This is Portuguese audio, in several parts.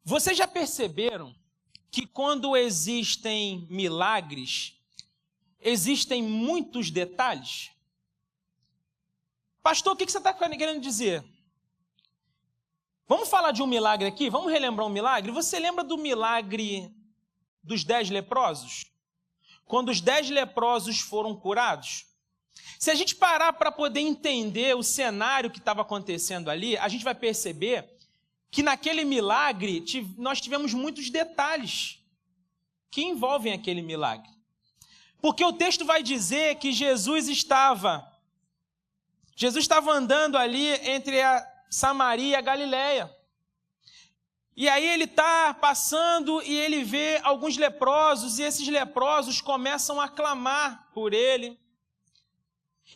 Vocês já perceberam que quando existem milagres, existem muitos detalhes? Pastor, o que você está querendo dizer? Vamos falar de um milagre aqui? Vamos relembrar um milagre? Você lembra do milagre dos 10 leprosos? Quando os 10 leprosos foram curados? Se a gente parar para poder entender o cenário que estava acontecendo ali, a gente vai perceber que naquele milagre nós tivemos muitos detalhes que envolvem aquele milagre. Porque o texto vai dizer que Jesus estava andando ali entre a Samaria e a Galileia. E aí ele está passando e ele vê alguns leprosos, e esses leprosos começam a clamar por ele.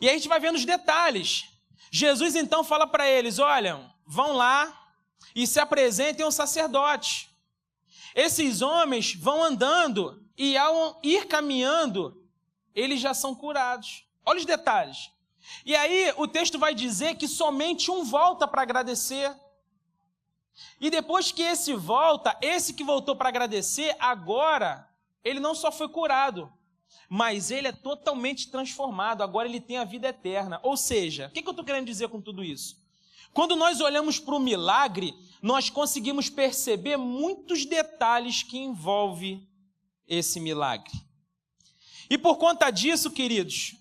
E aí a gente vai vendo os detalhes. Jesus então fala para eles, olha, vão lá e se apresentem ao sacerdote. Esses homens vão andando e ao ir caminhando, eles já são curados. Olha os detalhes. E aí o texto vai dizer que somente um volta para agradecer. E depois que esse volta, esse que voltou para agradecer, agora ele não só foi curado, mas ele é totalmente transformado, agora ele tem a vida eterna. Ou seja, o que eu estou querendo dizer com tudo isso? Quando nós olhamos para o milagre, nós conseguimos perceber muitos detalhes que envolvem esse milagre. E por conta disso, queridos,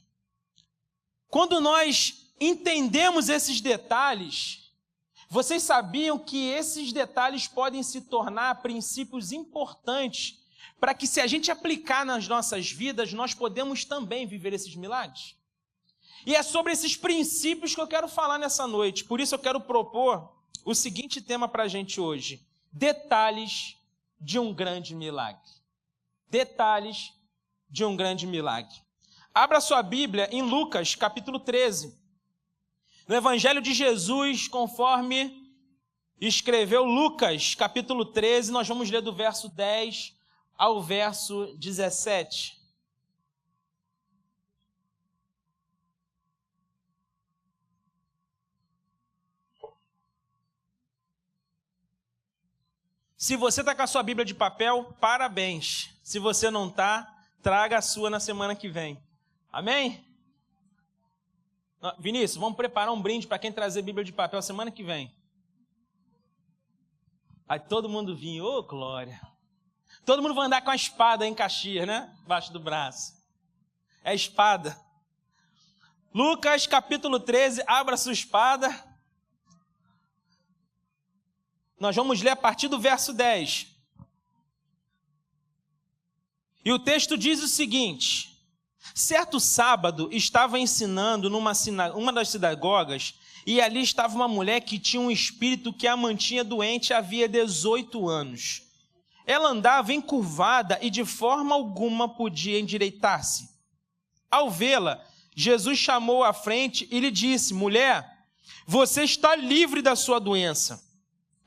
quando nós entendemos esses detalhes, vocês sabiam que esses detalhes podem se tornar princípios importantes para que, se a gente aplicar nas nossas vidas, nós podemos também viver esses milagres? E é sobre esses princípios que eu quero falar nessa noite. Por isso eu quero propor o seguinte tema para a gente hoje: detalhes de um grande milagre. Detalhes de um grande milagre. Abra sua Bíblia em Lucas, capítulo 13. No Evangelho de Jesus, conforme escreveu Lucas, capítulo 13, nós vamos ler do verso 10 ao verso 17. Se você está com a sua Bíblia de papel, parabéns. Se você não está, traga a sua na semana que vem. Amém? Vinícius, vamos preparar um brinde para quem trazer Bíblia de papel semana que vem. Aí todo mundo vinha, ô glória. Todo mundo vai andar com a espada em Caxias, né? Embaixo do braço. É espada. Lucas, capítulo 13, abra sua espada. Nós vamos ler a partir do verso 10. E o texto diz o seguinte: certo sábado estava ensinando numa uma das sinagogas, e ali estava uma mulher que tinha um espírito que a mantinha doente havia 18 anos. Ela andava encurvada e de forma alguma podia endireitar-se. Ao vê-la, Jesus chamou à frente e lhe disse: mulher, você está livre da sua doença.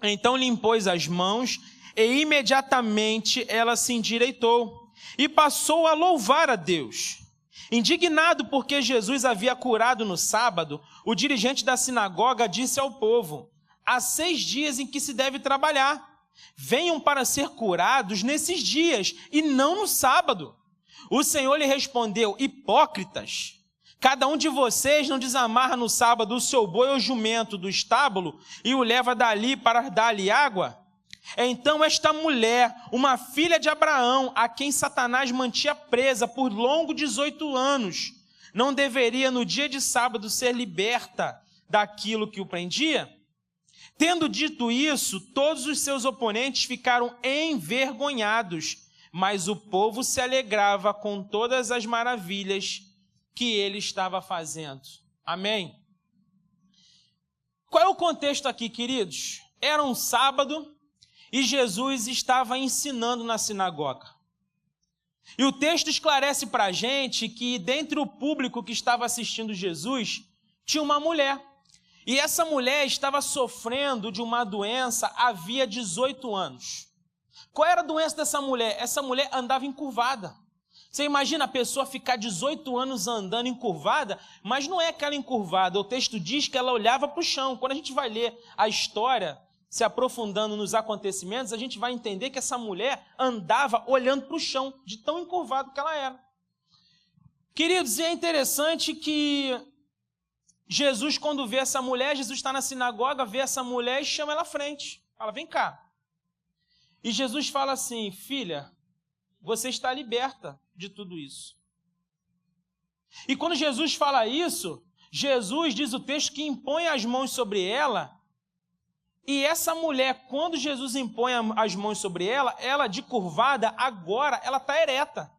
Então lhe impôs as mãos e imediatamente ela se endireitou e passou a louvar a Deus. Indignado porque Jesus havia curado no sábado, o dirigente da sinagoga disse ao povo: há 6 dias em que se deve trabalhar. Venham para ser curados nesses dias e não no sábado. O Senhor lhe respondeu: hipócritas! Cada um de vocês não desamarra no sábado o seu boi ou jumento do estábulo e o leva dali para dar-lhe água? Então esta mulher, uma filha de Abraão, a quem Satanás mantinha presa por longo 18 anos, não deveria no dia de sábado ser liberta daquilo que o prendia? Tendo dito isso, todos os seus oponentes ficaram envergonhados, mas o povo se alegrava com todas as maravilhas que ele estava fazendo. Amém? Qual é o contexto aqui, queridos? Era um sábado e Jesus estava ensinando na sinagoga. E o texto esclarece para a gente que dentre o público que estava assistindo Jesus, tinha uma mulher. E essa mulher estava sofrendo de uma doença havia 18 anos. Qual era a doença dessa mulher? Essa mulher andava encurvada. Você imagina a pessoa ficar 18 anos andando encurvada, mas não é aquela encurvada. O texto diz que ela olhava para o chão. Quando a gente vai ler a história, se aprofundando nos acontecimentos, a gente vai entender que essa mulher andava olhando para o chão, de tão encurvado que ela era. Queridos, e é interessante que Jesus, quando vê essa mulher, Jesus está na sinagoga, vê essa mulher e chama ela à frente. Fala, vem cá. E Jesus fala assim, filha, você está liberta de tudo isso. E quando Jesus fala isso, Jesus, diz o texto, que impõe as mãos sobre ela. E essa mulher, quando Jesus impõe as mãos sobre ela, ela de curvada, agora ela está ereta.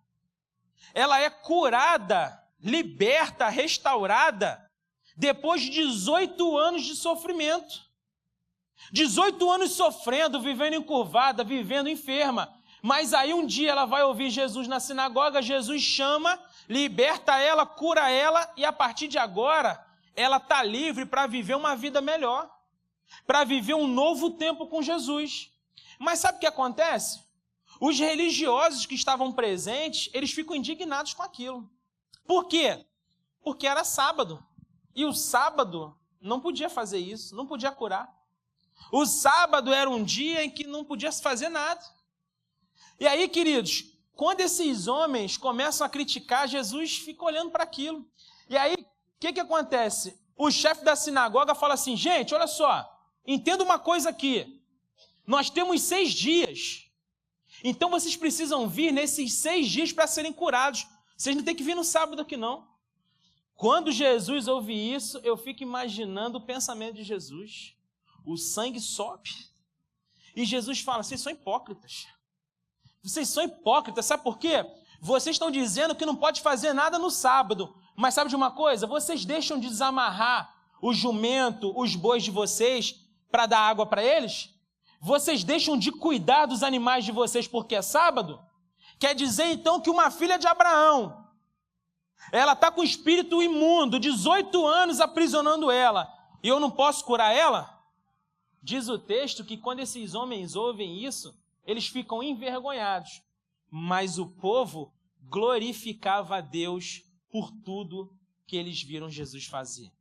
Ela é curada, liberta, restaurada, depois de 18 anos de sofrimento. 18 anos sofrendo, vivendo encurvada, vivendo enferma. Mas aí um dia ela vai ouvir Jesus na sinagoga, Jesus chama, liberta ela, cura ela, e a partir de agora, ela está livre para viver uma vida melhor, para viver um novo tempo com Jesus. Mas sabe o que acontece? Os religiosos que estavam presentes, eles ficam indignados com aquilo. Por quê? Porque era sábado. E o sábado não podia fazer isso, não podia curar. O sábado era um dia em que não podia se fazer nada. E aí, queridos, quando esses homens começam a criticar, Jesus fica olhando para aquilo. E aí, o que acontece? O chefe da sinagoga fala assim, gente, olha só, entenda uma coisa aqui. Nós temos 6 dias. Então vocês precisam vir nesses 6 dias para serem curados. Vocês não têm que vir no sábado aqui, não. Quando Jesus ouve isso, eu fico imaginando o pensamento de Jesus. O sangue sobe. E Jesus fala, vocês são hipócritas. Vocês são hipócritas, sabe por quê? Vocês estão dizendo que não pode fazer nada no sábado. Mas sabe de uma coisa? Vocês deixam de desamarrar o jumento, os bois de vocês, para dar água para eles? Vocês deixam de cuidar dos animais de vocês porque é sábado? Quer dizer, então, que uma filha de Abraão, ela está com espírito imundo, 18 anos aprisionando ela, e eu não posso curar ela? Diz o texto que quando esses homens ouvem isso, eles ficam envergonhados. Mas o povo glorificava a Deus por tudo que eles viram Jesus fazer.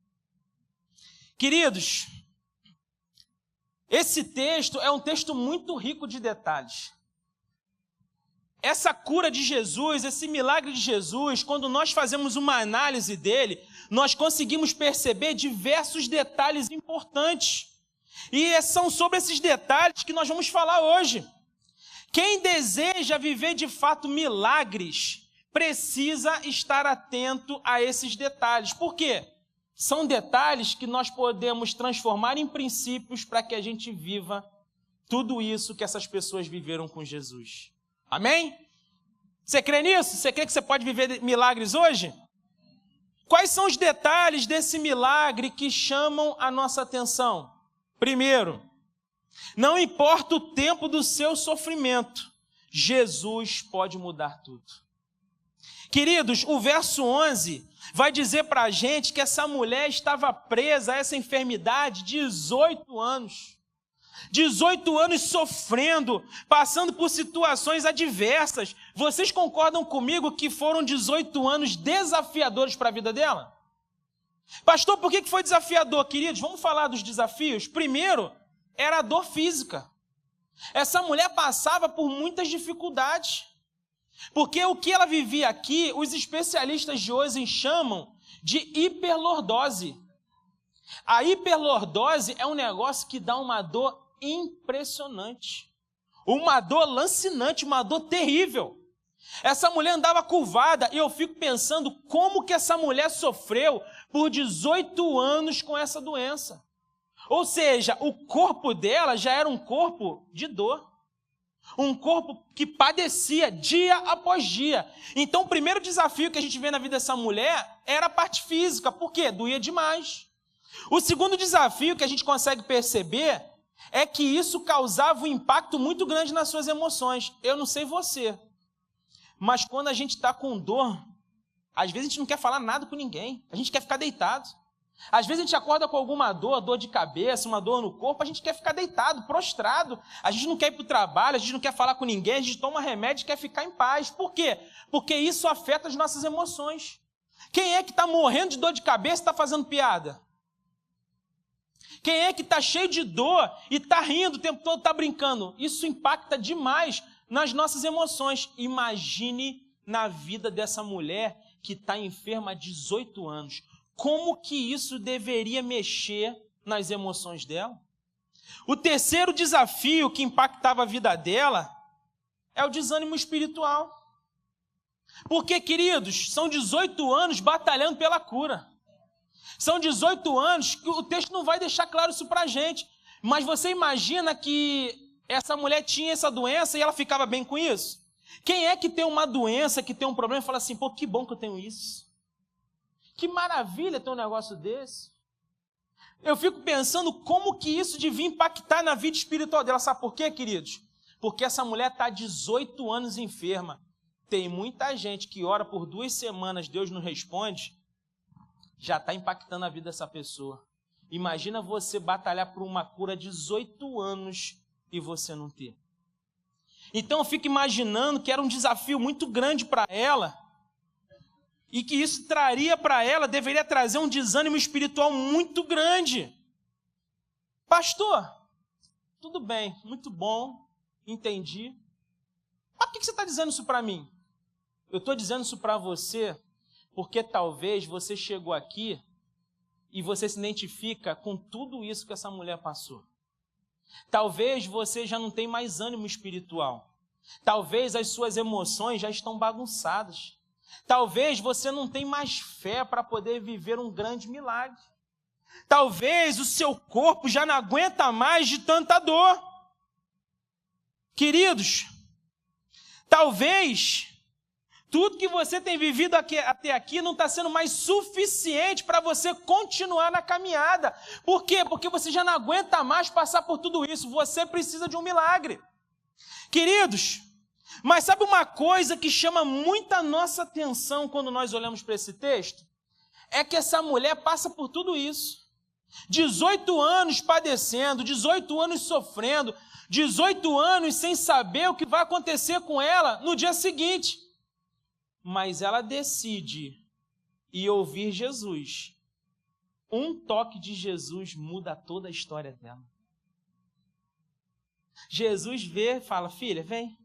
Queridos, esse texto é um texto muito rico de detalhes. Essa cura de Jesus, esse milagre de Jesus, quando nós fazemos uma análise dele, nós conseguimos perceber diversos detalhes importantes. E são sobre esses detalhes que nós vamos falar hoje. Quem deseja viver de fato milagres, precisa estar atento a esses detalhes. Por quê? São detalhes que nós podemos transformar em princípios para que a gente viva tudo isso que essas pessoas viveram com Jesus. Amém? Você crê nisso? Você crê que você pode viver milagres hoje? Quais são os detalhes desse milagre que chamam a nossa atenção? Primeiro, não importa o tempo do seu sofrimento, Jesus pode mudar tudo. Queridos, o verso 11 vai dizer para a gente que essa mulher estava presa a essa enfermidade 18 anos. 18 anos sofrendo, passando por situações adversas. Vocês concordam comigo que foram 18 anos desafiadores para a vida dela? Pastor, por que foi desafiador, queridos? Vamos falar dos desafios? Primeiro, era a dor física. Essa mulher passava por muitas dificuldades. Porque o que ela vivia aqui, os especialistas de hoje chamam de hiperlordose. A hiperlordose é um negócio que dá uma dor impressionante. Uma dor lancinante, uma dor terrível. Essa mulher andava curvada e eu fico pensando como que essa mulher sofreu por 18 anos com essa doença. Ou seja, o corpo dela já era um corpo de dor. Um corpo que padecia dia após dia. Então o primeiro desafio que a gente vê na vida dessa mulher era a parte física. Por quê? Doía demais. O segundo desafio que a gente consegue perceber é que isso causava um impacto muito grande nas suas emoções. Eu não sei você, mas quando a gente está com dor, às vezes a gente não quer falar nada com ninguém. A gente quer ficar deitado. Às vezes a gente acorda com alguma dor de cabeça, uma dor no corpo, a gente quer ficar deitado, prostrado. A gente não quer ir para o trabalho, a gente não quer falar com ninguém, a gente toma remédio e quer ficar em paz. Por quê? Porque isso afeta as nossas emoções. Quem é que está morrendo de dor de cabeça e está fazendo piada? Quem é que está cheio de dor e está rindo o tempo todo, está brincando? Isso impacta demais nas nossas emoções. Imagine na vida dessa mulher que está enferma há 18 anos. Como que isso deveria mexer nas emoções dela? O terceiro desafio que impactava a vida dela é o desânimo espiritual. Porque, queridos, são 18 anos batalhando pela cura. São 18 anos que o texto não vai deixar claro isso para a gente. Mas você imagina que essa mulher tinha essa doença e ela ficava bem com isso? Quem é que tem uma doença, que tem um problema e fala assim, pô, que bom que eu tenho isso. Que maravilha ter um negócio desse. Eu fico pensando como que isso devia impactar na vida espiritual dela. Sabe por quê, queridos? Porque essa mulher está há 18 anos enferma. Tem muita gente que ora por 2 semanas, Deus não responde, já está impactando a vida dessa pessoa. Imagina você batalhar por uma cura 18 anos e você não ter. Então eu fico imaginando que era um desafio muito grande para ela e que isso traria para ela, deveria trazer um desânimo espiritual muito grande. Pastor, tudo bem, muito bom, entendi. Mas por que você está dizendo isso para mim? Eu estou dizendo isso para você porque talvez você chegou aqui e você se identifica com tudo isso que essa mulher passou. Talvez você já não tenha mais ânimo espiritual. Talvez as suas emoções já estão bagunçadas. Talvez você não tenha mais fé para poder viver um grande milagre. Talvez o seu corpo já não aguenta mais de tanta dor. Queridos, talvez tudo que você tem vivido até aqui não está sendo mais suficiente para você continuar na caminhada. Por quê? Porque você já não aguenta mais passar por tudo isso. Você precisa de um milagre. Queridos, mas sabe uma coisa que chama muita nossa atenção quando nós olhamos para esse texto? É que essa mulher passa por tudo isso. 18 anos padecendo, 18 anos sofrendo, 18 anos sem saber o que vai acontecer com ela no dia seguinte. Mas ela decide ir ouvir Jesus. Um toque de Jesus muda toda a história dela. Jesus vê e fala, filha, vem.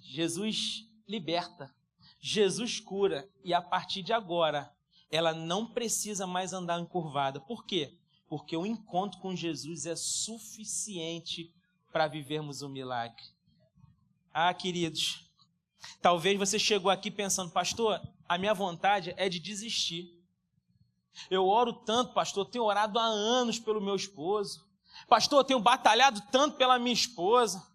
Jesus liberta, Jesus cura, e a partir de agora, ela não precisa mais andar encurvada. Por quê? Porque o encontro com Jesus é suficiente para vivermos um milagre. Ah, queridos, talvez você chegou aqui pensando, pastor, a minha vontade é de desistir. Eu oro tanto, pastor, tenho orado há anos pelo meu esposo. Pastor, eu tenho batalhado tanto pela minha esposa.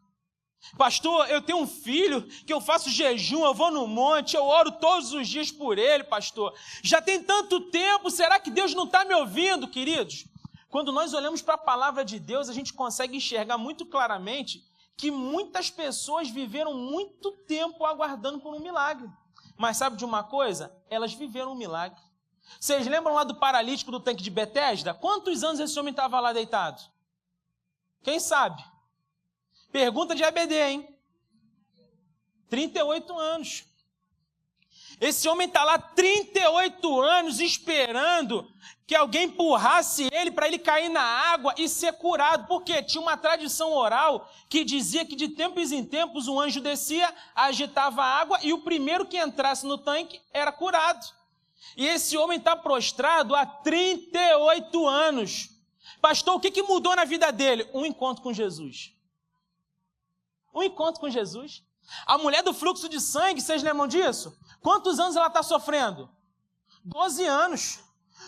Pastor, eu tenho um filho que eu faço jejum, eu vou no monte, eu oro todos os dias por ele, pastor. Já tem tanto tempo, será que Deus não está me ouvindo, queridos? Quando nós olhamos para a palavra de Deus, a gente consegue enxergar muito claramente que muitas pessoas viveram muito tempo aguardando por um milagre. Mas sabe de uma coisa? Elas viveram um milagre. Vocês lembram lá do paralítico do tanque de Betesda? Quantos anos esse homem estava lá deitado? Quem sabe? Pergunta de ABD, hein? 38 anos. Esse homem está lá 38 anos esperando que alguém empurrasse ele para ele cair na água e ser curado. Por quê? Tinha uma tradição oral que dizia que de tempos em tempos um anjo descia, agitava a água e o primeiro que entrasse no tanque era curado. E esse homem está prostrado há 38 anos. Pastor, o que mudou na vida dele? Um encontro com Jesus. Um encontro com Jesus. A mulher do fluxo de sangue, vocês lembram disso? Quantos anos ela está sofrendo? 12 anos.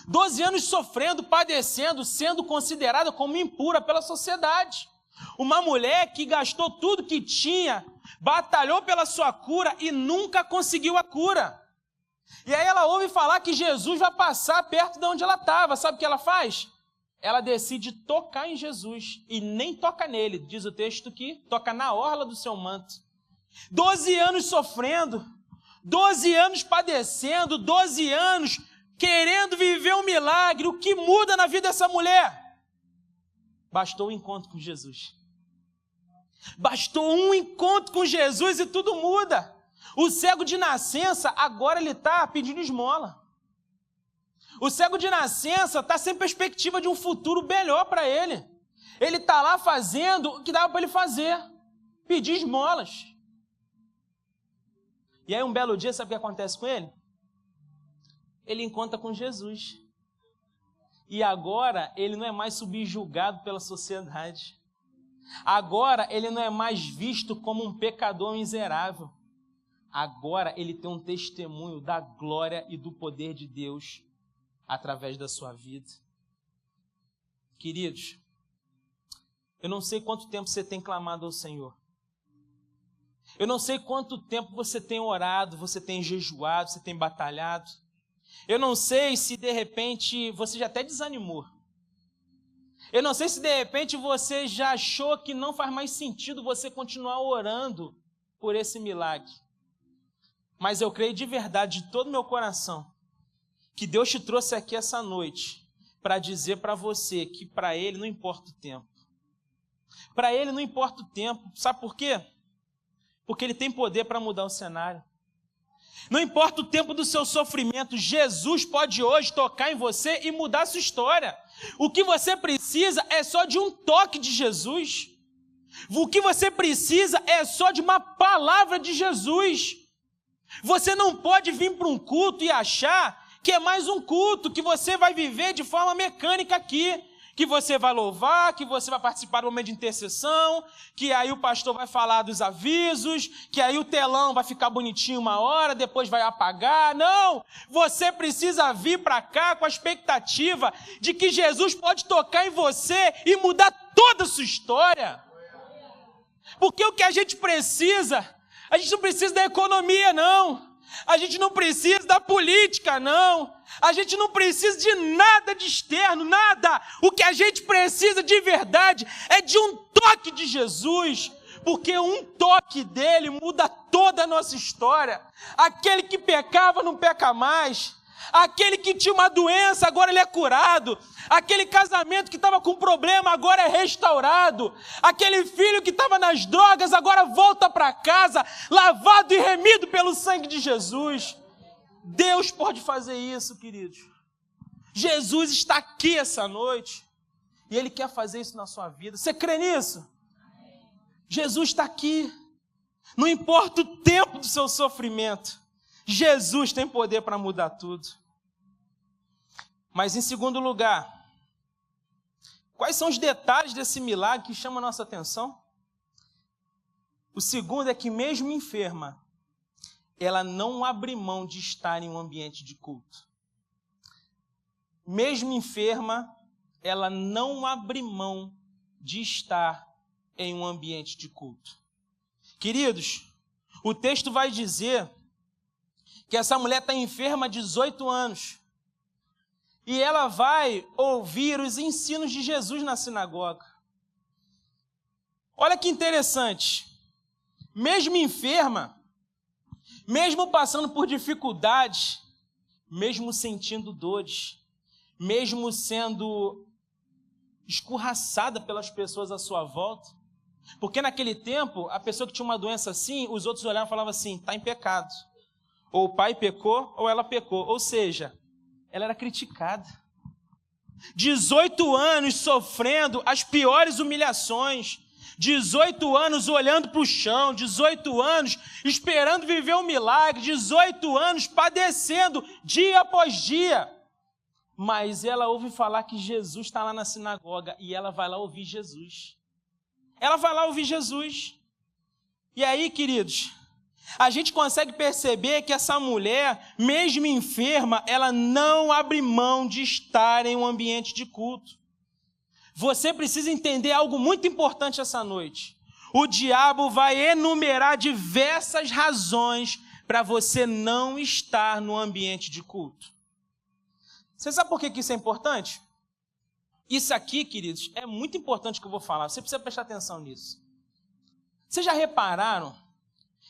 12 anos sofrendo, padecendo, sendo considerada como impura pela sociedade. Uma mulher que gastou tudo que tinha, batalhou pela sua cura e nunca conseguiu a cura. E aí ela ouve falar que Jesus vai passar perto de onde ela estava. Sabe o que ela faz? Ela decide tocar em Jesus e nem toca nele. Diz o texto que toca na orla do seu manto. 12 anos sofrendo, 12 anos padecendo, 12 anos querendo viver um milagre. O que muda na vida dessa mulher? Bastou um encontro com Jesus. Bastou um encontro com Jesus e tudo muda. O cego de nascença, agora ele está pedindo esmola. O cego de nascença está sem perspectiva de um futuro melhor para ele. Ele está lá fazendo o que dava para ele fazer, pedir esmolas. E aí um belo dia, sabe o que acontece com ele? Ele encontra com Jesus. E agora ele não é mais subjugado pela sociedade. Agora ele não é mais visto como um pecador miserável. Agora ele tem um testemunho da glória e do poder de Deus através da sua vida. Queridos, eu não sei quanto tempo você tem clamado ao Senhor. Eu não sei quanto tempo você tem orado, você tem jejuado, você tem batalhado. Eu não sei se de repente você já até desanimou. Eu não sei se de repente você já achou que não faz mais sentido você continuar orando por esse milagre. Mas eu creio de verdade, de todo meu coração, que Deus te trouxe aqui essa noite para dizer para você que para Ele não importa o tempo. Para Ele não importa o tempo. Sabe por quê? Porque Ele tem poder para mudar o cenário. Não importa o tempo do seu sofrimento, Jesus pode hoje tocar em você e mudar a sua história. O que você precisa é só de um toque de Jesus. O que você precisa é só de uma palavra de Jesus. Você não pode vir para um culto e achar que é mais um culto, que você vai viver de forma mecânica aqui, que você vai louvar, que você vai participar do momento de intercessão, que aí o pastor vai falar dos avisos, que aí o telão vai ficar bonitinho uma hora, depois vai apagar. Não! Você precisa vir para cá com a expectativa de que Jesus pode tocar em você e mudar toda a sua história. Porque o que a gente não precisa da economia, não. A gente não precisa da política, não. A gente não precisa de nada de externo, nada. O que a gente precisa de verdade é de um toque de Jesus, porque um toque dele muda toda a nossa história. Aquele que pecava não peca mais. Aquele que tinha uma doença, agora ele é curado. Aquele casamento que estava com problema, agora é restaurado. Aquele filho que estava nas drogas, agora volta para casa, lavado e remido pelo sangue de Jesus. Deus pode fazer isso, queridos. Jesus está aqui essa noite e Ele quer fazer isso na sua vida. Você crê nisso? Jesus está aqui. Não importa o tempo do seu sofrimento, Jesus tem poder para mudar tudo. Mas em segundo lugar, quais são os detalhes desse milagre que chamam a nossa atenção? O segundo é que mesmo enferma, ela não abre mão de estar em um ambiente de culto. Mesmo enferma, ela não abre mão de estar em um ambiente de culto. Queridos, o texto vai dizer que essa mulher está enferma há 18 anos. E ela vai ouvir os ensinos de Jesus na sinagoga. Olha que interessante. Mesmo enferma, mesmo passando por dificuldades, mesmo sentindo dores, mesmo sendo escorraçada pelas pessoas à sua volta, porque naquele tempo, a pessoa que tinha uma doença assim, os outros olhavam e falavam assim, está em pecado. Ou o pai pecou, ou ela pecou. Ou seja, ela era criticada. 18 anos sofrendo as piores humilhações. 18 anos olhando para o chão. 18 anos esperando viver um milagre. 18 anos padecendo dia após dia. Mas ela ouve falar que Jesus está lá na sinagoga e ela vai lá ouvir Jesus. Ela vai lá ouvir Jesus. E aí, queridos, a gente consegue perceber que essa mulher, mesmo enferma, ela não abre mão de estar em um ambiente de culto. Você precisa entender algo muito importante essa noite. O diabo vai enumerar diversas razões para você não estar no ambiente de culto. Você sabe por que isso é importante? Isso aqui, queridos, é muito importante que eu vou falar. Você precisa prestar atenção nisso. Vocês já repararam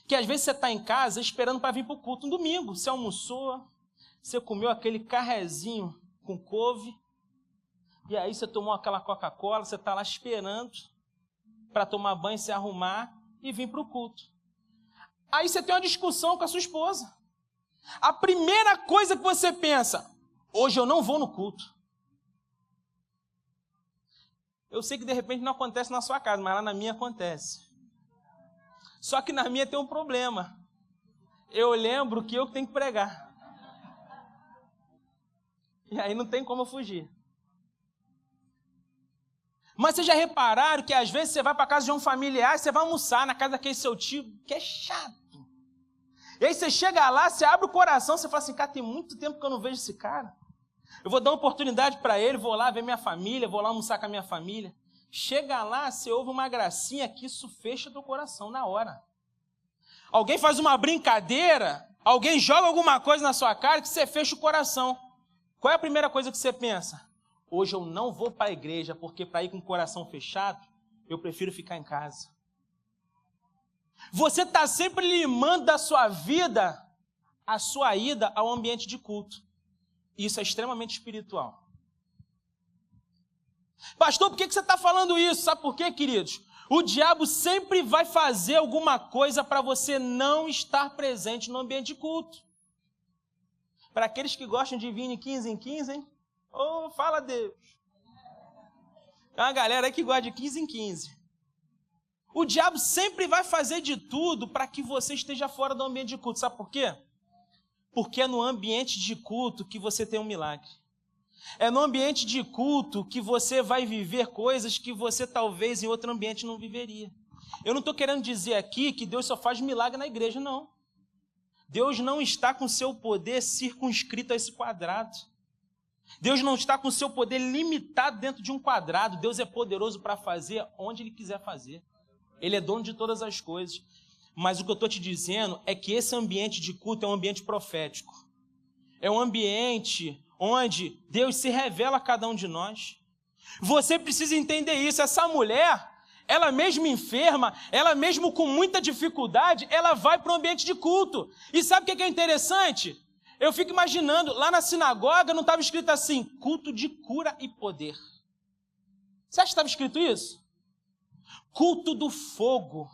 que às vezes você está em casa esperando para vir para o culto um domingo? Você almoçou, você comeu aquele carrezinho com couve, e aí você tomou aquela Coca-Cola, você está lá esperando para tomar banho, se arrumar e vir para o culto. Aí você tem uma discussão com a sua esposa. A primeira coisa que você pensa, Hoje eu não vou no culto. Eu sei que de repente não acontece na sua casa, mas lá na minha acontece. Só que na minha tem um problema. Eu lembro que eu tenho que pregar. E aí não tem como eu fugir. Mas vocês já repararam que às vezes você vai para a casa de um familiar, você vai almoçar na casa daquele seu tio, que é chato. E aí você chega lá, você abre o coração, você fala assim, cara, tem muito tempo que eu não vejo esse cara. Eu vou dar uma oportunidade para ele, vou lá ver minha família, vou lá almoçar com a minha família. Chega lá, você ouve uma gracinha que isso fecha teu coração na hora. Alguém faz uma brincadeira, alguém joga alguma coisa na sua cara que você fecha o coração. Qual é a primeira coisa que você pensa? Hoje eu não vou para a igreja, porque para ir com o coração fechado, eu prefiro ficar em casa. Você está sempre limando da sua vida a sua ida ao ambiente de culto. Isso é extremamente espiritual. Pastor, por que você está falando isso? Sabe por quê, queridos? O diabo sempre vai fazer alguma coisa para você não estar presente no ambiente de culto. Para aqueles que gostam de vir de 15 em 15, hein? Oh, fala Deus. Tem uma galera aí que gosta de 15 em 15. O diabo sempre vai fazer de tudo para que você esteja fora do ambiente de culto. Sabe por quê? Porque é no ambiente de culto que você tem um milagre. É no ambiente de culto que você vai viver coisas que você talvez em outro ambiente não viveria. Eu não estou querendo dizer aqui que Deus só faz milagre na igreja, não. Deus não está com seu poder circunscrito a esse quadrado. Deus não está com seu poder limitado dentro de um quadrado. Deus é poderoso para fazer onde Ele quiser fazer. Ele é dono de todas as coisas. Mas o que eu estou te dizendo é que esse ambiente de culto é um ambiente profético. É um ambiente onde Deus se revela a cada um de nós. Você precisa entender isso. Essa mulher, ela mesmo enferma, ela mesmo com muita dificuldade, ela vai para o ambiente de culto. E sabe o que é interessante? Eu fico imaginando, lá na sinagoga não estava escrito assim, culto de cura e poder. Você acha que estava escrito isso? Culto do fogo.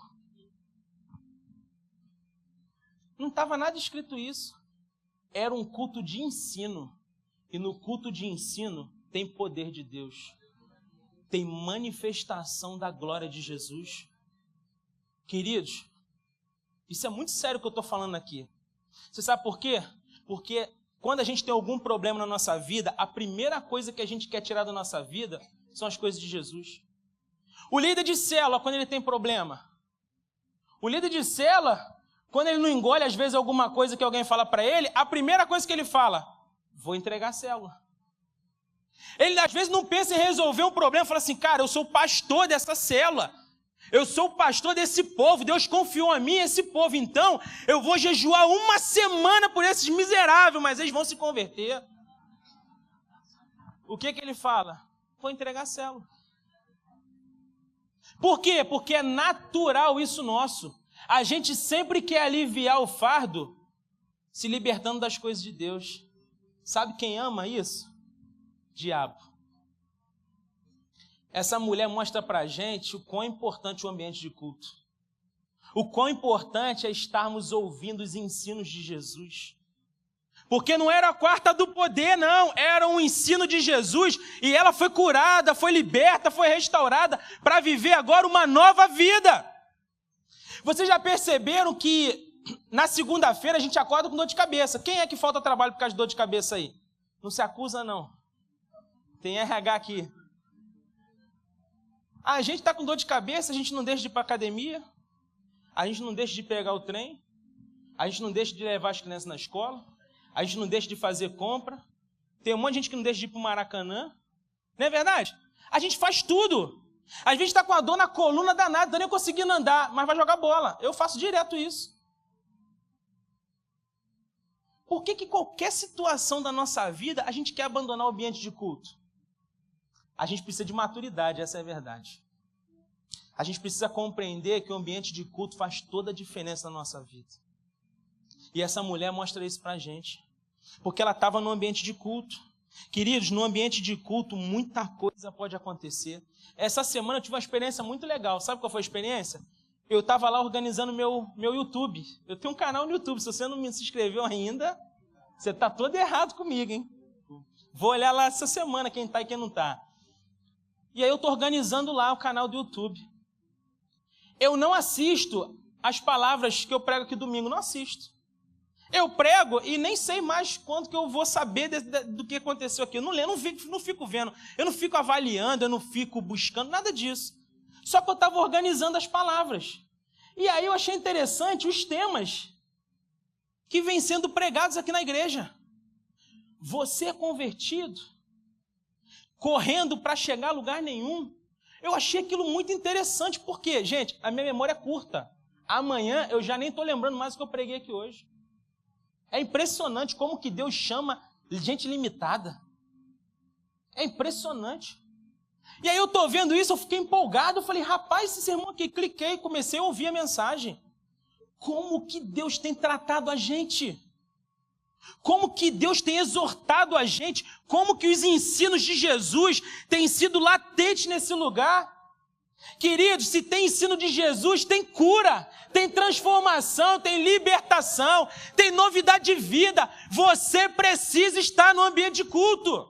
Não estava nada escrito isso. Era um culto de ensino. E no culto de ensino tem poder de Deus. Tem manifestação da glória de Jesus. Queridos, isso é muito sério o que eu estou falando aqui. Você sabe por quê? Porque quando a gente tem algum problema na nossa vida, a primeira coisa que a gente quer tirar da nossa vida são as coisas de Jesus. O líder de célula, quando ele tem problema. O líder de célula, quando ele não engole, às vezes, alguma coisa que alguém fala para ele, a primeira coisa que ele fala, vou entregar a célula. Ele, às vezes, não pensa em resolver um problema, fala assim, cara, eu sou o pastor dessa célula. Eu sou o pastor desse povo, Deus confiou a mim esse povo, então eu vou jejuar 1 semana por esses miseráveis, mas eles vão se converter. O que ele fala? Vou entregar a célula. Por quê? Porque é natural isso nosso. A gente sempre quer aliviar o fardo se libertando das coisas de Deus. Sabe quem ama isso? Diabo. Essa mulher mostra pra gente o quão importante é o ambiente de culto. O quão importante é estarmos ouvindo os ensinos de Jesus. Porque não era a quarta do poder, não. Era um ensino de Jesus. E ela foi curada, foi liberta, foi restaurada para viver agora uma nova vida. Vocês já perceberam que na segunda-feira a gente acorda com dor de cabeça. Quem é que falta trabalho por causa de dor de cabeça aí? Não se acusa, não. Tem RH aqui. A gente está com dor de cabeça, a gente não deixa de ir para a academia, a gente não deixa de pegar o trem, a gente não deixa de levar as crianças na escola, a gente não deixa de fazer compra, tem um monte de gente que não deixa de ir para o Maracanã, não é verdade? A gente faz tudo. Às vezes está com a dor na coluna danada, não nem conseguindo andar, mas vai jogar bola. Eu faço direto isso. Por que qualquer situação da nossa vida a gente quer abandonar o ambiente de culto? A gente precisa de maturidade, essa é a verdade. A gente precisa compreender que o ambiente de culto faz toda a diferença na nossa vida. E essa mulher mostra isso pra gente. Porque ela estava no ambiente de culto. Queridos, no ambiente de culto, muita coisa pode acontecer. Essa semana eu tive uma experiência muito legal. Sabe qual foi a experiência? Eu estava lá organizando meu YouTube. Eu tenho um canal no YouTube. Se você não se inscreveu ainda, você está todo errado comigo, hein? Vou olhar lá essa semana quem está e quem não está. E aí eu estou organizando lá o canal do YouTube. Eu não assisto as palavras que eu prego aqui domingo, não assisto. Eu prego e nem sei mais quanto que eu vou saber do que aconteceu aqui. Eu não leio, não fico vendo, eu não fico avaliando, eu não fico buscando, nada disso. Só que eu estava organizando as palavras. E aí eu achei interessante os temas que vêm sendo pregados aqui na igreja. Você é convertido, correndo para chegar a lugar nenhum. Eu achei aquilo muito interessante, porque, gente, a minha memória é curta. Amanhã eu já nem estou lembrando mais o que eu preguei aqui hoje. É impressionante como que Deus chama gente limitada. É impressionante. E aí eu estou vendo isso, eu fiquei empolgado, eu falei, rapaz, esse sermão aqui, cliquei, comecei a ouvir a mensagem. Como que Deus tem tratado a gente? Como que Deus tem exortado a gente? Como que os ensinos de Jesus têm sido latentes nesse lugar? Queridos, se tem ensino de Jesus, tem cura, tem transformação, tem libertação, tem novidade de vida. Você precisa estar no ambiente de culto.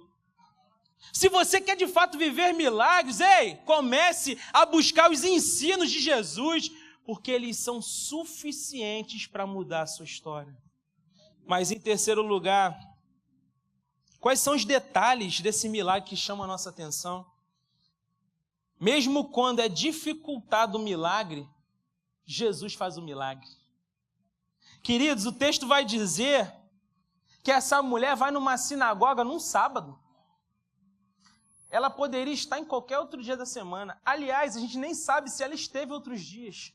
Se você quer de fato viver milagres, comece a buscar os ensinos de Jesus, porque eles são suficientes para mudar a sua história. Mas em terceiro lugar, quais são os detalhes desse milagre que chamam a nossa atenção? Mesmo quando é dificultado o milagre, Jesus faz o milagre. Queridos, o texto vai dizer que essa mulher vai numa sinagoga num sábado. Ela poderia estar em qualquer outro dia da semana. Aliás, a gente nem sabe se ela esteve outros dias.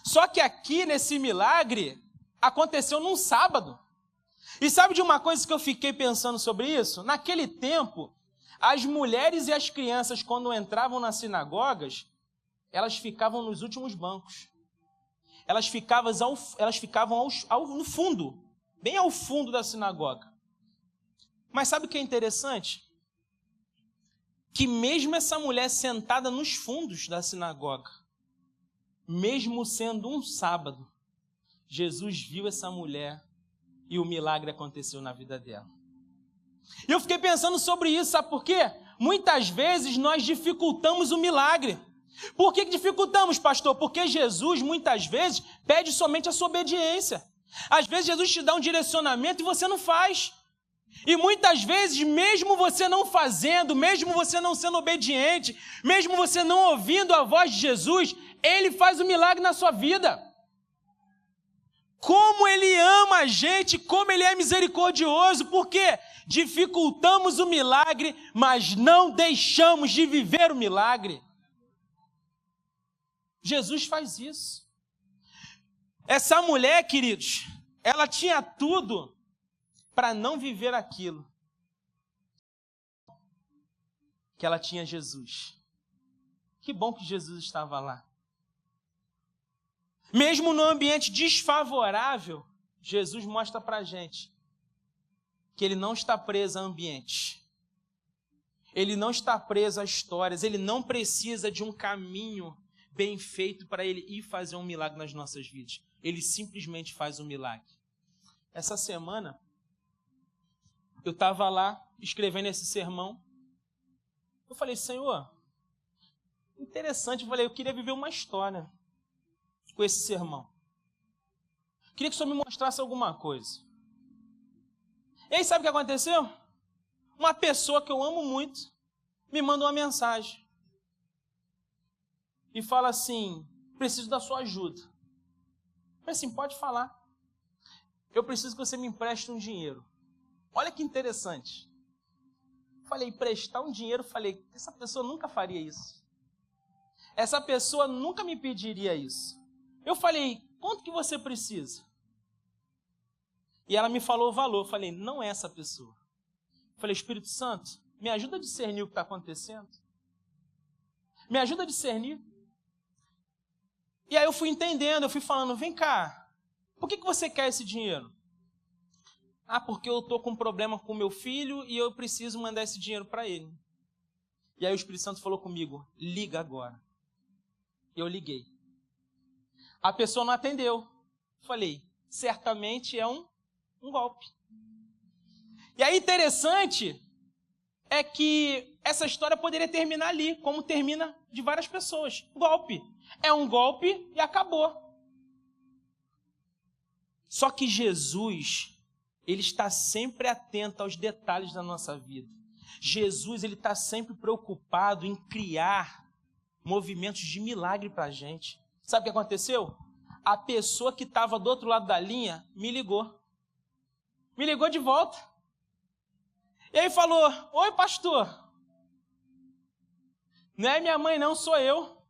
Só que aqui, nesse milagre, aconteceu num sábado. E sabe de uma coisa que eu fiquei pensando sobre isso? Naquele tempo, as mulheres e as crianças, quando entravam nas sinagogas, elas ficavam nos últimos bancos. Elas ficavam no fundo, bem ao fundo da sinagoga. Mas sabe o que é interessante? Que mesmo essa mulher sentada nos fundos da sinagoga, mesmo sendo um sábado, Jesus viu essa mulher e o milagre aconteceu na vida dela. E eu fiquei pensando sobre isso, sabe por quê? Muitas vezes nós dificultamos o milagre. Por que dificultamos, pastor? Porque Jesus, muitas vezes, pede somente a sua obediência. Às vezes Jesus te dá um direcionamento e você não faz. E muitas vezes, mesmo você não fazendo, mesmo você não sendo obediente, mesmo você não ouvindo a voz de Jesus, Ele faz o milagre na sua vida. Como Ele ama a gente, como Ele é misericordioso, porque dificultamos o milagre, mas não deixamos de viver o milagre. Jesus faz isso. Essa mulher, queridos, ela tinha tudo para não viver aquilo. Que ela tinha Jesus. Que bom que Jesus estava lá. Mesmo no ambiente desfavorável, Jesus mostra para a gente que Ele não está preso a ambiente. Ele não está preso a histórias. Ele não precisa de um caminho bem feito para Ele ir fazer um milagre nas nossas vidas. Ele simplesmente faz um milagre. Essa semana, eu estava lá escrevendo esse sermão. Eu falei, Senhor, interessante. Eu queria viver uma história com esse sermão. Queria que o Senhor me mostrasse alguma coisa. E aí, sabe o que aconteceu? Uma pessoa que eu amo muito me manda uma mensagem e fala assim, preciso da sua ajuda. Eu falei assim, pode falar. Eu preciso que você me empreste um dinheiro. Olha que interessante. Falei, emprestar um dinheiro, falei, essa pessoa nunca faria isso. Essa pessoa nunca me pediria isso. Eu falei, quanto que você precisa? E ela me falou o valor. Eu falei, não é essa pessoa. Eu falei, Espírito Santo, me ajuda a discernir o que está acontecendo. Me ajuda a discernir. E aí eu fui entendendo, eu fui falando, vem cá, por que você quer esse dinheiro? Ah, porque eu estou com um problema com o meu filho e eu preciso mandar esse dinheiro para ele. E aí o Espírito Santo falou comigo, liga agora. Eu liguei. A pessoa não atendeu. Falei, certamente é um golpe. E aí interessante é que essa história poderia terminar ali, como termina de várias pessoas. Golpe. É um golpe e acabou. Só que Jesus, ele está sempre atento aos detalhes da nossa vida. Jesus, ele está sempre preocupado em criar movimentos de milagre para a gente. Sabe o que aconteceu? A pessoa que estava do outro lado da linha me ligou. Me ligou de volta. E aí falou: oi, pastor. Não é minha mãe não, sou eu.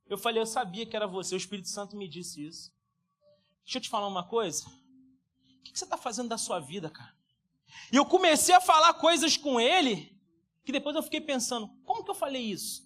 Eu falei: eu sabia que era você, o Espírito Santo me disse isso. Deixa eu te falar uma coisa. O que você está fazendo da sua vida, cara? E eu comecei a falar coisas com ele, que depois eu fiquei pensando: como que eu falei isso?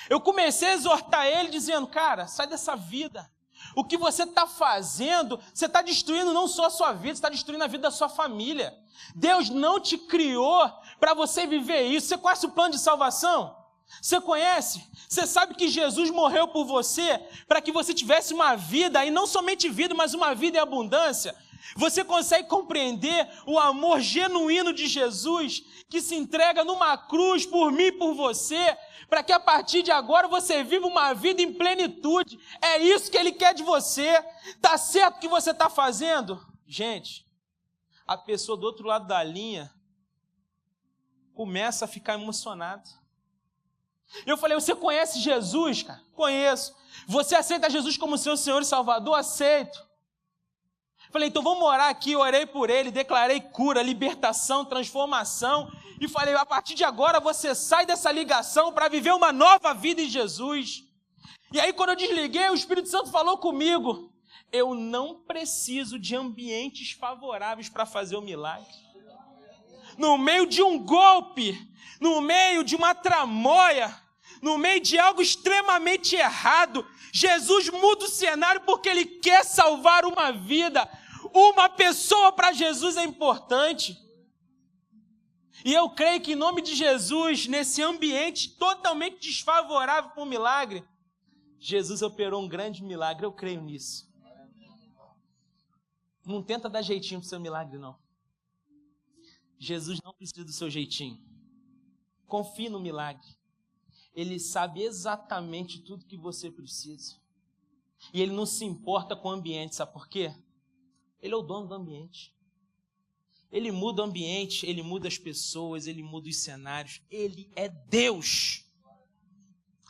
Eu comecei a exortar ele, dizendo: cara, sai dessa vida. O que você está fazendo, você está destruindo não só a sua vida, você está destruindo a vida da sua família. Deus não te criou para você viver isso. Você conhece o plano de salvação? Você conhece? Você sabe que Jesus morreu por você para que você tivesse uma vida, e não somente vida, mas uma vida em abundância. Você consegue compreender o amor genuíno de Jesus, que se entrega numa cruz por mim e por você, para que a partir de agora você viva uma vida em plenitude. É isso que Ele quer de você. Está certo o que você está fazendo? Gente, a pessoa do outro lado da linha começa a ficar emocionada. Eu falei: você conhece Jesus, cara? Conheço. Você aceita Jesus como seu Senhor e Salvador? Aceito. Falei: então vamos orar aqui. Orei por ele, declarei cura, libertação, transformação. E falei: a partir de agora você sai dessa ligação para viver uma nova vida em Jesus. E aí quando eu desliguei, o Espírito Santo falou comigo: eu não preciso de ambientes favoráveis para fazer o milagre. No meio de um golpe, no meio de uma tramóia, no meio de algo extremamente errado, Jesus muda o cenário porque Ele quer salvar uma vida. Uma pessoa para Jesus é importante. E eu creio que em nome de Jesus, nesse ambiente totalmente desfavorável para o milagre, Jesus operou um grande milagre. Eu creio nisso. Não tenta dar jeitinho para o seu milagre, não. Jesus não precisa do seu jeitinho. Confie no milagre. Ele sabe exatamente tudo que você precisa. E Ele não se importa com o ambiente, sabe por quê? Ele é o dono do ambiente. Ele muda o ambiente, Ele muda as pessoas, Ele muda os cenários. Ele é Deus.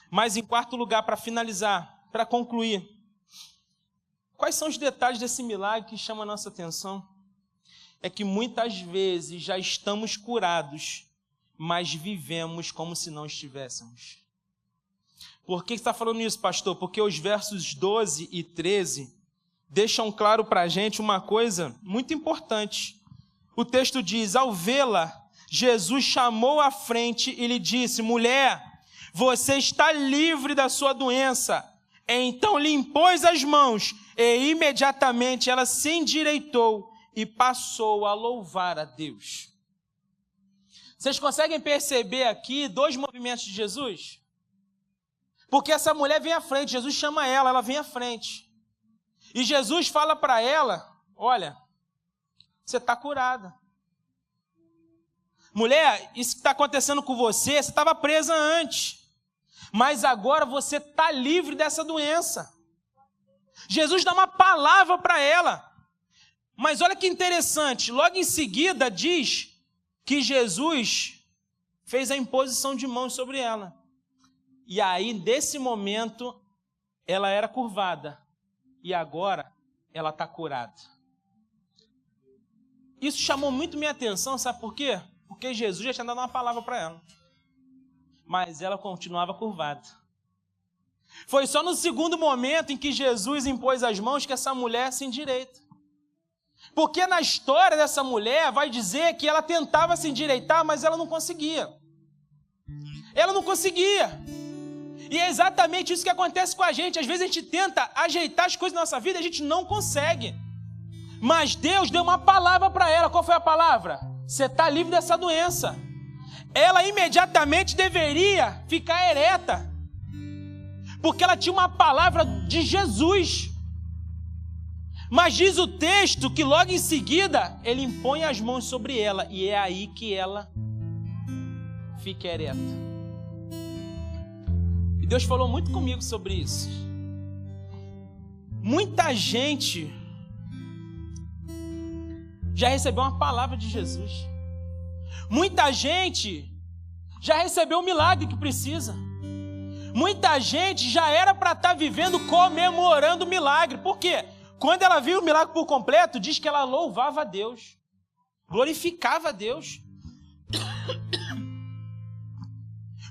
Mas em quarto lugar, para finalizar, para concluir, quais são os detalhes desse milagre que chamam a nossa atenção? É que muitas vezes já estamos curados, mas vivemos como se não estivéssemos. Por que você está falando isso, pastor? Porque os versos 12 e 13 deixam claro para a gente uma coisa muito importante. O texto diz: ao vê-la, Jesus chamou à frente e lhe disse: mulher, você está livre da sua doença. Então lhe impôs as mãos e imediatamente ela se endireitou e passou a louvar a Deus. Vocês conseguem perceber aqui dois movimentos de Jesus? Porque essa mulher vem à frente, Jesus chama ela, ela vem à frente. E Jesus fala para ela: olha, você está curada. Mulher, isso que está acontecendo com você estava presa antes. Mas agora você está livre dessa doença. Jesus dá uma palavra para ela. Mas olha que interessante, logo em seguida diz que Jesus fez a imposição de mãos sobre ela. E aí, nesse momento, ela era curvada. E agora, ela está curada. Isso chamou muito minha atenção, sabe por quê? Porque Jesus já tinha dado uma palavra para ela. Mas ela continuava curvada. Foi só no segundo momento em que Jesus impôs as mãos que essa mulher se endireita. Porque na história dessa mulher vai dizer que ela tentava se endireitar, mas ela não conseguia. Ela não conseguia. E é exatamente isso que acontece com a gente. Às vezes a gente tenta ajeitar as coisas na nossa vida e a gente não consegue. Mas Deus deu uma palavra para ela. Qual foi a palavra? Você está livre dessa doença. Ela imediatamente deveria ficar ereta. Porque ela tinha uma palavra de Jesus. Mas diz o texto que logo em seguida ele impõe as mãos sobre ela. E é aí que ela fique ereta. E Deus falou muito comigo sobre isso. Muita gente já recebeu uma palavra de Jesus. Muita gente já recebeu o milagre que precisa. Muita gente já era para estar vivendo comemorando o milagre. Por quê? Quando ela viu o milagre por completo, diz que ela louvava a Deus, glorificava a Deus.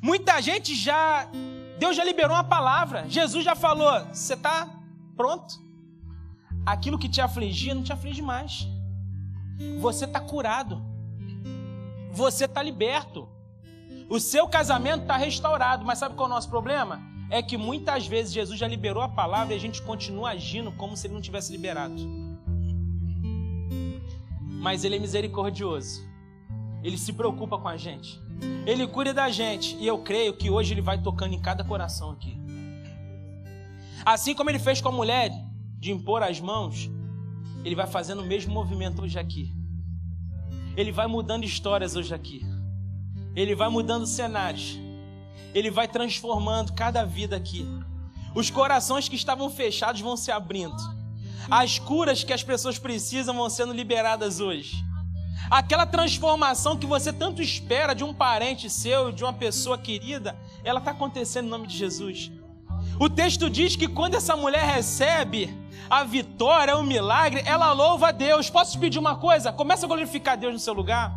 Muita gente Deus já liberou uma palavra. Jesus já falou, você está pronto? Aquilo que te afligia não te aflige mais. Você está curado. Você está liberto. O seu casamento está restaurado. Mas sabe qual é o nosso problema? É que muitas vezes Jesus já liberou a palavra e a gente continua agindo como se ele não tivesse liberado. Mas ele é misericordioso. Ele se preocupa com a gente. Ele cuida da gente. E eu creio que hoje ele vai tocando em cada coração aqui. Assim como ele fez com a mulher de impor as mãos, ele vai fazendo o mesmo movimento hoje aqui. Ele vai mudando histórias hoje aqui. Ele vai mudando cenários. Ele vai transformando cada vida aqui. Os corações que estavam fechados vão se abrindo. As curas que as pessoas precisam vão sendo liberadas hoje. Aquela transformação que você tanto espera de um parente seu, de uma pessoa querida, ela está acontecendo em nome de Jesus. O texto diz que quando essa mulher recebe a vitória, o milagre, ela louva a Deus. Posso te pedir uma coisa? Começa a glorificar Deus no seu lugar.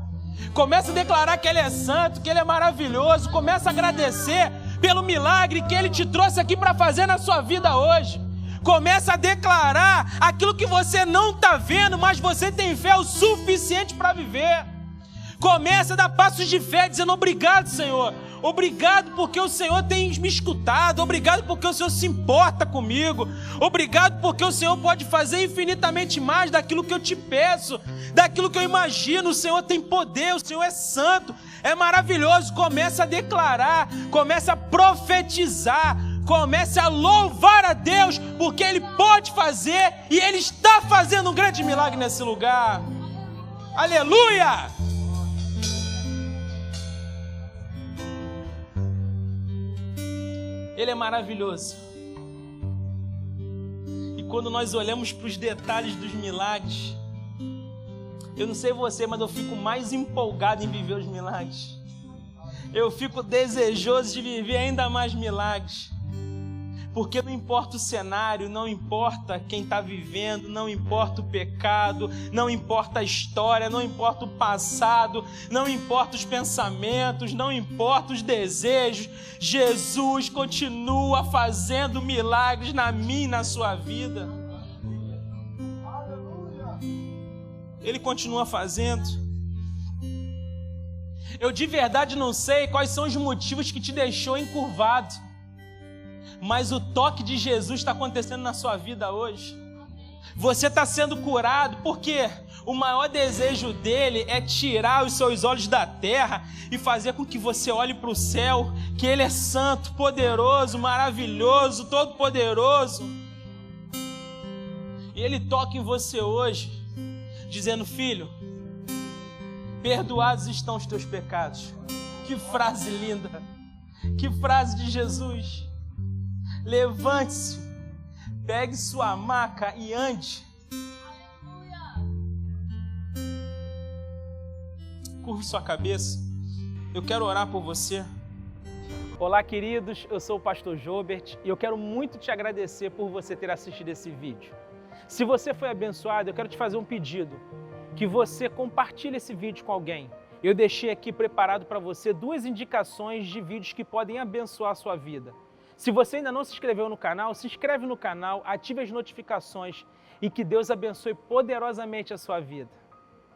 Começa a declarar que Ele é santo, que Ele é maravilhoso. Começa a agradecer pelo milagre que Ele te trouxe aqui para fazer na sua vida hoje. Começa a declarar aquilo que você não está vendo, mas você tem fé o suficiente para viver. Começa a dar passos de fé, dizendo obrigado, Senhor. Obrigado porque o Senhor tem me escutado. Obrigado porque o Senhor se importa comigo. Obrigado porque o Senhor pode fazer infinitamente mais daquilo que eu te peço, daquilo que eu imagino. O Senhor tem poder, o Senhor é santo, é maravilhoso. Começa a declarar, começa a profetizar, comece a louvar a Deus, porque Ele pode fazer e Ele está fazendo um grande milagre nesse lugar. Aleluia! Ele é maravilhoso. E quando nós olhamos para os detalhes dos milagres, eu não sei você, mas eu fico mais empolgado em viver os milagres. Eu fico desejoso de viver ainda mais milagres. Porque não importa o cenário, não importa quem está vivendo, não importa o pecado, não importa a história, não importa o passado, não importa os pensamentos, não importa os desejos, Jesus continua fazendo milagres na minha e na sua vida. Ele continua fazendo. Eu de verdade não sei quais são os motivos que te deixou encurvado. Mas o toque de Jesus está acontecendo na sua vida hoje. Você está sendo curado porque o maior desejo dele é tirar os seus olhos da terra e fazer com que você olhe para o céu, que ele é santo, poderoso, maravilhoso, todo-poderoso. E ele toca em você hoje, dizendo: filho, perdoados estão os teus pecados. Que frase linda, que frase de Jesus. Levante-se, pegue sua maca e ande. Curve sua cabeça. Eu quero orar por você. Olá, queridos. Eu sou o pastor Jobert e eu quero muito te agradecer por você ter assistido esse vídeo. Se você foi abençoado, eu quero te fazer um pedido. Que você compartilhe esse vídeo com alguém. Eu deixei aqui preparado para você 2 indicações de vídeos que podem abençoar a sua vida. Se você ainda não se inscreveu no canal, se inscreve no canal, ative as notificações e que Deus abençoe poderosamente a sua vida.